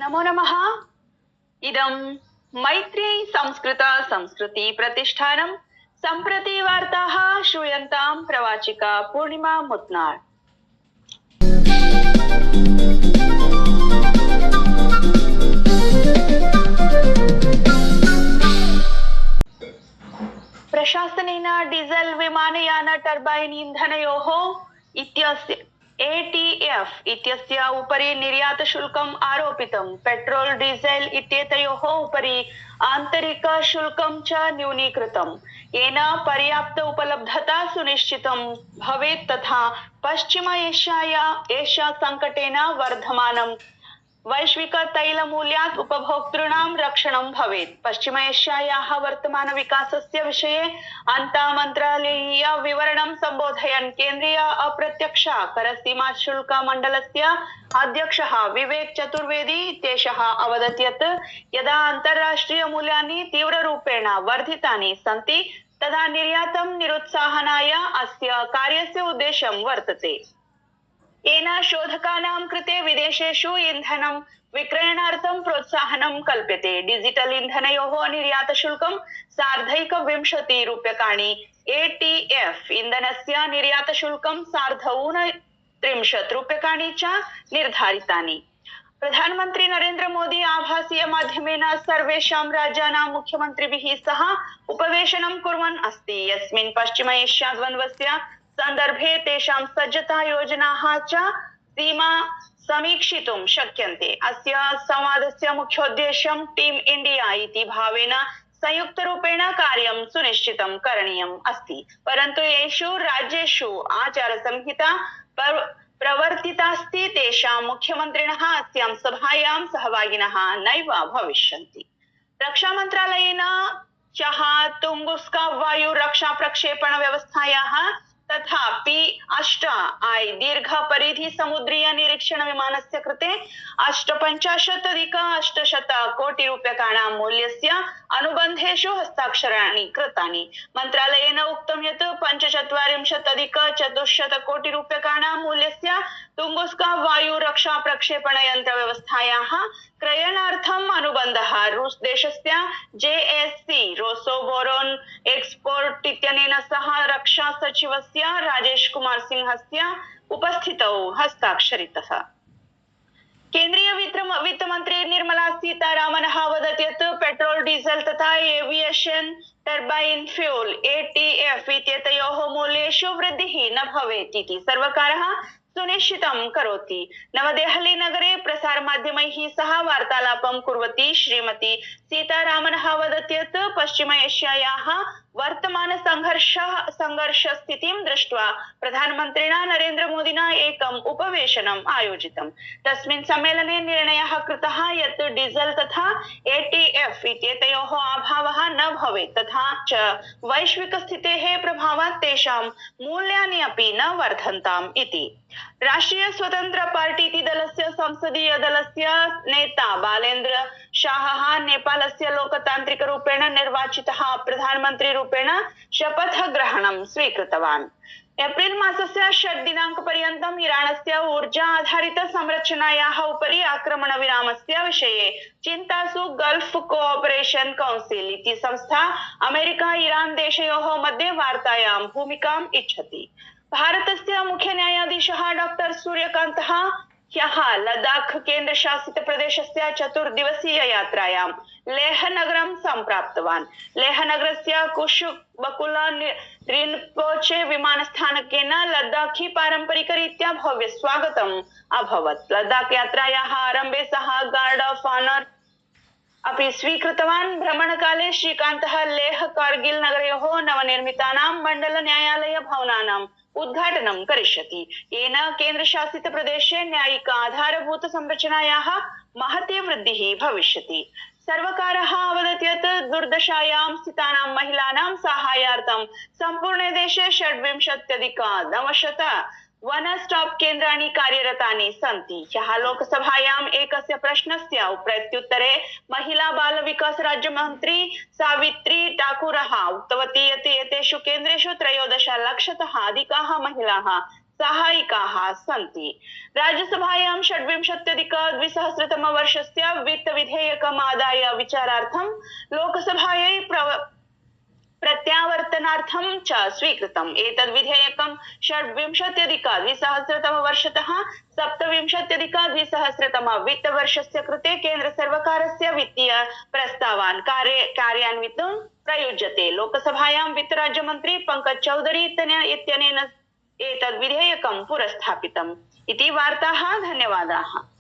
नमो नमः। इदं मैत्री संस्कृत संस्कृति प्रतिष्ठानं सम्प्रति वार्ताः श्रूयन्तां प्रवाचिका पूर्णिमा मुत्नाळ्। प्रशासनेन डीजल विमानयान टर्बाइन इंधनयोः इत्यस्य ATF इत्यस्य उपरि निर्यात शुल्कम् आरोपितं। पेट्रोल डीजल इत्येतयोः उपरि आन्तरिक शुल्कं च न्यूनीकृतं, येन पर्याप्त उपलब्धता सुनिश्चितं भवेत् तथा पश्चिम एशिया संकटेन वर्धमानं वैश्विक तैलमूल्यात् उपभोक्तॄणां रक्षणं भवेत्। पश्चिम एशियायाः वर्तमान विकासस्य विषये अन्तामन्त्रालयीय विवरणं सम्बोधयन् केन्द्रीय अप्रत्यक्ष कर सीमा शुल्क मण्डलस्य अध्यक्षः विवेक चतुर्वेदी इत्येषः अवदत् यत् यदा अन्ताराष्ट्रिय मूल्यानि तीव्ररूपेण वर्धितानि सन्ति तदा निर्यातं निरुत्साहनाय अस्य कार्यस्य उद्देश्यं वर्तते। येन शोधकानां कृते विदेशेषु इन्धनं विक्रयणार्थं प्रोत्साहनं कल्प्यते। डिजिटल इन्धनयोः निर्यात शुल्कं ₹120 ATF इन्धनस्य निर्यात शुल्कं ₹130 च निर्धारितानि। प्रधानमन्त्री नरेन्द्र मोदी आभासीय माध्यमेन सर्वेषां राज्यानां मुख्यमन्त्रिभिः सह उपवेशनं कुर्वन् अस्ति, यस्मिन् पश्चिम एशिया द्वन्द्वस्य सन्दर्भे तेषां सज्जता योजनाः च सीमा समीक्षितुं शक्यन्ते। अस्य संवादस्य मुख्योद्देश्यं टीम इंडिया इति भावेन संयुक्तरूपेण कार्यं सुनिश्चितं करणीयम् अस्ति, परन्तु येषु राज्येषु आचारसंहिता प्रवर्तितास्ति तेषां मुख्यमन्त्रिणः अस्यां सभायां सहभागिनः नैव भविष्यन्ति। रक्षामन्त्रालयेन च तुंगुस्का वायु रक्षा प्रक्षेपण व्यवस्थायाः तथा P-8I दीर्घ परिधि समुद्रीय निरीक्षण विमानस्य कृते ₹850,800 कोटिरूप्यकाणां मूल्यस्य अनुबन्धेषु हस्ताक्षराणि कृतानि। मन्त्रालयेन उक्तं यत् ₹45,400 कोटिरूप्यकाणां मूल्यस्य तुंगुस्का वायु रक्षा प्रक्षेपण यन्त्र व्यवस्थायाः क्रयणार्थम् अनुबन्धः रूस देशस्य JSC रोसोबोरोन एक्सपोर्ट इत्यनेन सह रक्षा सचिवस्य राजेश कुमार सिंहस्य उपस्थितौ हस्ताक्षरितः। केन्द्रीय वित्त मंत्री निर्मला सीतारामनः अवदत् यत् पेट्रोल डीजल तथा एविएशन टर्बाइन फ्यूल ATF इत्येतयोः मूल्येषु वृद्धिः न भवेत् इति सर्वकारः सुनिश्चितं करोति। नवदेहली नगरे प्रसारमाध्यमैः सह वार्तालापं कुर्वती श्रीमती सीतारामनः अवदत् यत् पश्चिम एशियायाः वर्तमान संघर्षस्थितिं दृष्ट्वा प्रधानमन्त्रिणा नरेन्द्र मोदिना एकम् उपवेशनम् आयोजितम्। तस्मिन् सम्मेलने निर्णयः कृतः यत् डीजल तथा ATF इत्येतयोः अभावः न भवेत् तथा च वैश्विकस्थितेः प्रभावात् तेषां मूल्यानि अपि न वर्धन्ताम् इति। राष्ट्रीय स्वतंत्र पार्टी दलस्य संसदीय दलस्य नेता बालेन्द्र शाहः नेपालस्य लोकतान्त्रिक रूपेण निर्वाचितः प्रधानमन्त्री रूपेण शपथ ग्रहणं स्वीकृतवान्। एप्रिल मासस्य 6 दिनाङ्कपर्यन्तम् इरानस्य ऊर्जा आधारित संरचनायाः उपरि आक्रमणविरामस्य विषये चिन्तासु गल्फ कोऑपरेशन काउन्सिल इति संस्था अमेरिका इरान देशयोः मध्ये वार्तायां भूमिकाम् इच्छति। भारतस्य मुख्य न्यायाधीशः डॉक्टर सूर्यकान्तः ह्यः लद्दाख केन्द्रशासित प्रदेशस्य 4 दिवसीय यात्रायां लेह नगरं सम्प्राप्तवान्। लेह नगरस्य कुशुबकुला रिन्पोचे विमानस्थानकेन लद्दाखी पारम्परिकरीत्या भव्य स्वागतम् अभवत्। लद्दाख यात्रायाः आरम्भे सः गार्ड ऑफ ऑनर अपि स्वीकृतवान्। भ्रमणकाले श्रीकान्तः लेह कारगिल नगरयोः नवनिर्मितानां मण्डल न्यायालय भवनानाम् उद्घाटनं करिष्यति, येन केन्द्रशासित प्रदेशे न्यायिक आधारभूत संरचनायाः महती वृद्धिः भविष्यति। सर्वकारः अवदत् यत् दुर्दशायां स्थितानां महिलानां साहाय्यार्थं सम्पूर्णे देशे 26,900 वन स्टॉप केन्द्राणि कार्यरतानि सन्ति। ह्यः लोकसभायाम् एकस्य प्रश्नस्य प्रत्युत्तरे महिला बाल विकास राज्य मंत्री सावित्री ठाकुरः उक्तवती यत् एतेषु केन्द्रेषु 13 लक्षतः अधिकाः महिलाः साहायिकाः सन्ति। राज्यसभायां 26-द्विसहस्रतमवर्षस्य वित्तविधेयकम् आदाय विचारार्थं लोकसभायै प्रत्यावर्तनार्थं च स्वीकृतम्। एतद् विधेयकं 26-द्विसहस्रतमवर्षतः 27-द्विसहस्रतमवित्तवर्षस्य कृते केन्द्रसर्वकारस्य वित्तीय प्रस्तावान् कार्यान्वितुं प्रयुज्यते। लोकसभायां वित्तराज्यमन्त्री पंकज चौधरी इत्यनेन एतद् विधेयकं पुरस्थापितम् इति वार्ताः। धन्यवादाः।